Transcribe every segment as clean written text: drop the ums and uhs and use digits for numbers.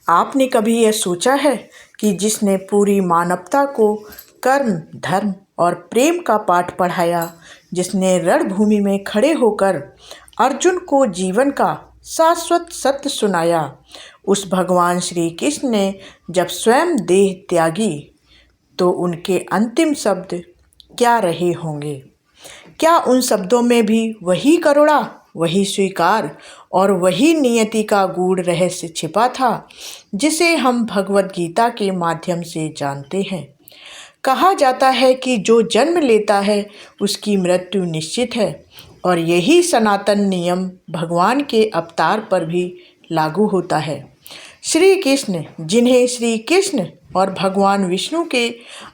आपने कभी यह सोचा है कि जिसने पूरी मानवता को कर्म, धर्म और प्रेम का पाठ पढ़ाया, जिसने रणभूमि में खड़े होकर अर्जुन को जीवन का शाश्वत सत्य सुनाया, उस भगवान श्री कृष्ण ने जब स्वयं देह त्यागी तो उनके अंतिम शब्द क्या रहे होंगे? क्या उन शब्दों में भी वही करुणा, वही स्वीकार और वही नियति का गूढ़ रहस्य छिपा था जिसे हम भगवत गीता के माध्यम से जानते हैं? कहा जाता है कि जो जन्म लेता है उसकी मृत्यु निश्चित है, और यही सनातन नियम भगवान के अवतार पर भी लागू होता है। श्री कृष्ण, जिन्हें श्री कृष्ण और भगवान विष्णु के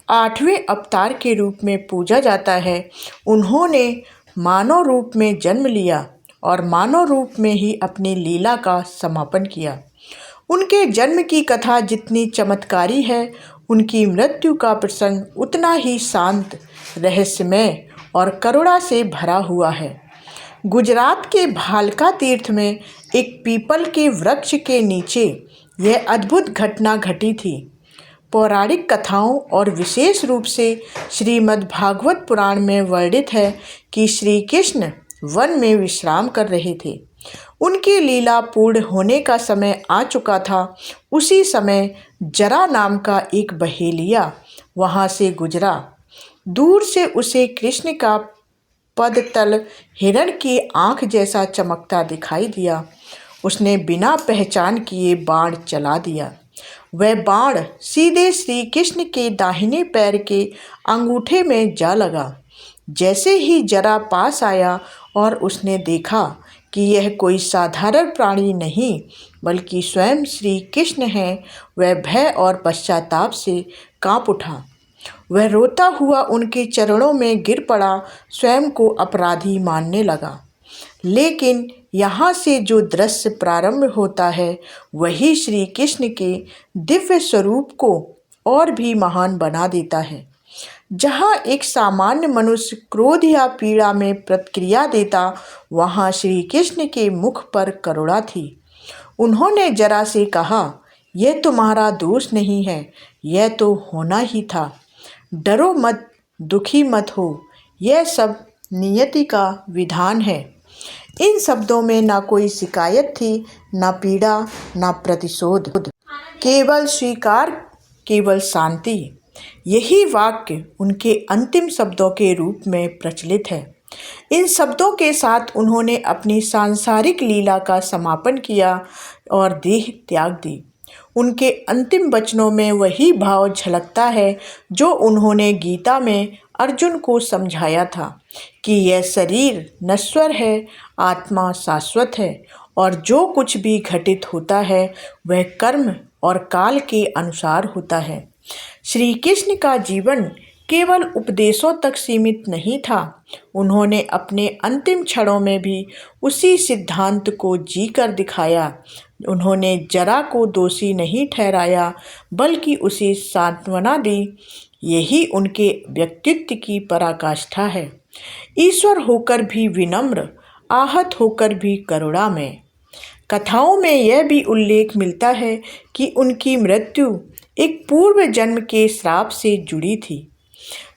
8वें अवतार के रूप में पूजा जाता है, उन्होंने मानव रूप में जन्म लिया और मानव रूप में ही अपनी लीला का समापन किया। उनके जन्म की कथा जितनी चमत्कारी है, उनकी मृत्यु का प्रसंग उतना ही शांत, रहस्यमय और करुणा से भरा हुआ है। गुजरात के भालका तीर्थ में एक पीपल के वृक्ष के नीचे यह अद्भुत घटना घटी थी। पौराणिक कथाओं और विशेष रूप से श्रीमद् भागवत पुराण में वर्णित है कि श्री कृष्ण वन में विश्राम कर रहे थे। उनकी लीला पूर्ण होने का समय आ चुका था। उसी समय जरा नाम का एक बहेलिया वहाँ से गुजरा। दूर से उसे कृष्ण का पदतल हिरण की आँख जैसा चमकता दिखाई दिया। उसने बिना पहचान किए बाण चला दिया। वह बाण सीधे श्री कृष्ण के दाहिने पैर के अंगूठे में जा लगा। जैसे ही जरा पास आया और उसने देखा कि यह कोई साधारण प्राणी नहीं बल्कि स्वयं श्री कृष्ण हैं, वह भय और पश्चाताप से कांप उठा। वह रोता हुआ उनके चरणों में गिर पड़ा, स्वयं को अपराधी मानने लगा। लेकिन यहाँ से जो दृश्य प्रारंभ होता है, वही श्री कृष्ण के दिव्य स्वरूप को और भी महान बना देता है। जहाँ एक सामान्य मनुष्य क्रोध या पीड़ा में प्रतिक्रिया देता, वहाँ श्री कृष्ण के मुख पर करुणा थी। उन्होंने जरा से कहा, यह तुम्हारा दोष नहीं है, यह तो होना ही था। डरो मत, दुखी मत हो, यह सब नियति का विधान है। इन शब्दों में ना कोई शिकायत थी, ना पीड़ा, ना प्रतिशोध, केवल स्वीकार, केवल शांति। यही वाक्य उनके अंतिम शब्दों के रूप में प्रचलित है। इन शब्दों के साथ उन्होंने अपनी सांसारिक लीला का समापन किया और देह त्याग दी। उनके अंतिम वचनों में वही भाव झलकता है जो उन्होंने गीता में अर्जुन को समझाया था कि यह शरीर नश्वर है, आत्मा शाश्वत है, और जो कुछ भी घटित होता है वह कर्म और काल के अनुसार होता है। श्री कृष्ण का जीवन केवल उपदेशों तक सीमित नहीं था। उन्होंने अपने अंतिम क्षणों में भी उसी सिद्धांत को जीकर दिखाया। उन्होंने जरा को दोषी नहीं ठहराया बल्कि उसे सांत्वना दी। यही उनके व्यक्तित्व की पराकाष्ठा है। ईश्वर होकर भी विनम्र, आहत होकर भी करुणा में। कथाओं में यह भी उल्लेख मिलता है कि उनकी मृत्यु एक पूर्व जन्म के श्राप से जुड़ी थी।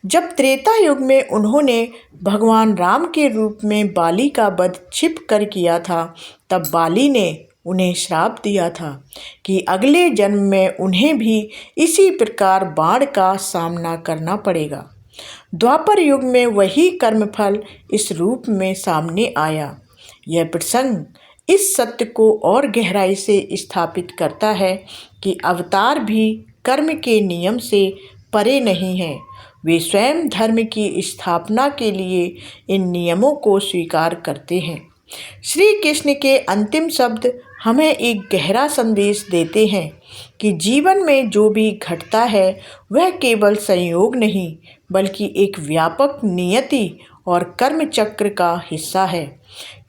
जब त्रेता युग में उन्होंने भगवान राम के रूप में बाली का वध छिप कर किया था, तब बाली ने उन्हें श्राप दिया था कि अगले जन्म में उन्हें भी इसी प्रकार बाण का सामना करना पड़ेगा। द्वापर युग में वही कर्मफल इस रूप में सामने आया। यह प्रसंग इस सत्य को और गहराई से स्थापित करता है कि अवतार भी कर्म के नियम से परे नहीं हैं। वे स्वयं धर्म की स्थापना के लिए इन नियमों को स्वीकार करते हैं। श्री कृष्ण के अंतिम शब्द हमें एक गहरा संदेश देते हैं कि जीवन में जो भी घटता है वह केवल संयोग नहीं बल्कि एक व्यापक नियति और कर्म चक्र का हिस्सा है।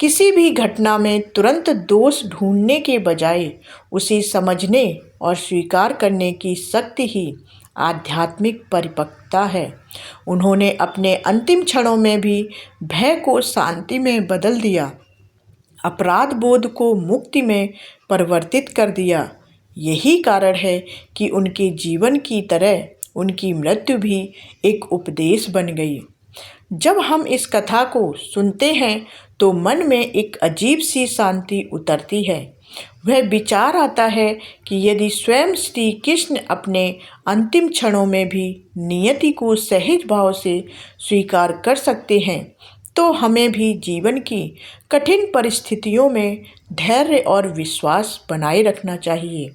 किसी भी घटना में तुरंत दोष ढूंढने के बजाय उसे समझने और स्वीकार करने की शक्ति ही आध्यात्मिक परिपक्वता है। उन्होंने अपने अंतिम क्षणों में भी भय को शांति में बदल दिया, अपराध बोध को मुक्ति में परिवर्तित कर दिया। यही कारण है कि उनके जीवन की तरह उनकी मृत्यु भी एक उपदेश बन गई। जब हम इस कथा को सुनते हैं तो मन में एक अजीब सी शांति उतरती है। वह विचार आता है कि यदि स्वयं श्री कृष्ण अपने अंतिम क्षणों में भी नियति को सहज भाव से स्वीकार कर सकते हैं, तो हमें भी जीवन की कठिन परिस्थितियों में धैर्य और विश्वास बनाए रखना चाहिए।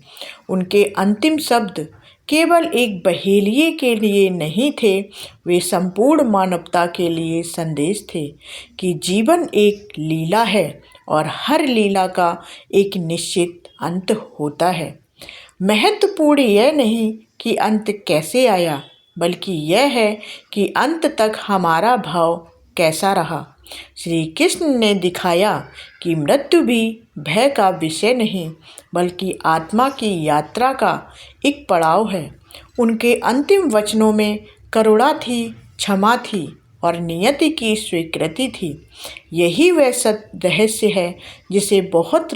उनके अंतिम शब्द केवल एक बहेलिये के लिए नहीं थे, वे संपूर्ण मानवता के लिए संदेश थे कि जीवन एक लीला है और हर लीला का एक निश्चित अंत होता है। महत्वपूर्ण यह नहीं कि अंत कैसे आया, बल्कि यह है कि अंत तक हमारा भाव कैसा रहा। श्री कृष्ण ने दिखाया कि मृत्यु भी भय का विषय नहीं, बल्कि आत्मा की यात्रा का एक पड़ाव है। उनके अंतिम वचनों में करुणा थी, क्षमा थी और नियति की स्वीकृति थी। यही वह सत्य रहस्य है जिसे बहुत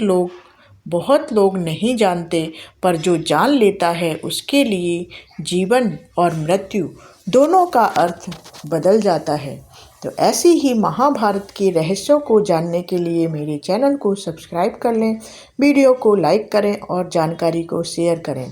लोग नहीं जानते, पर जो जान लेता है उसके लिए जीवन और मृत्यु दोनों का अर्थ बदल जाता है। तो ऐसी ही महाभारत के रहस्यों को जानने के लिए मेरे चैनल को सब्सक्राइब कर लें, वीडियो को लाइक करें और जानकारी को शेयर करें।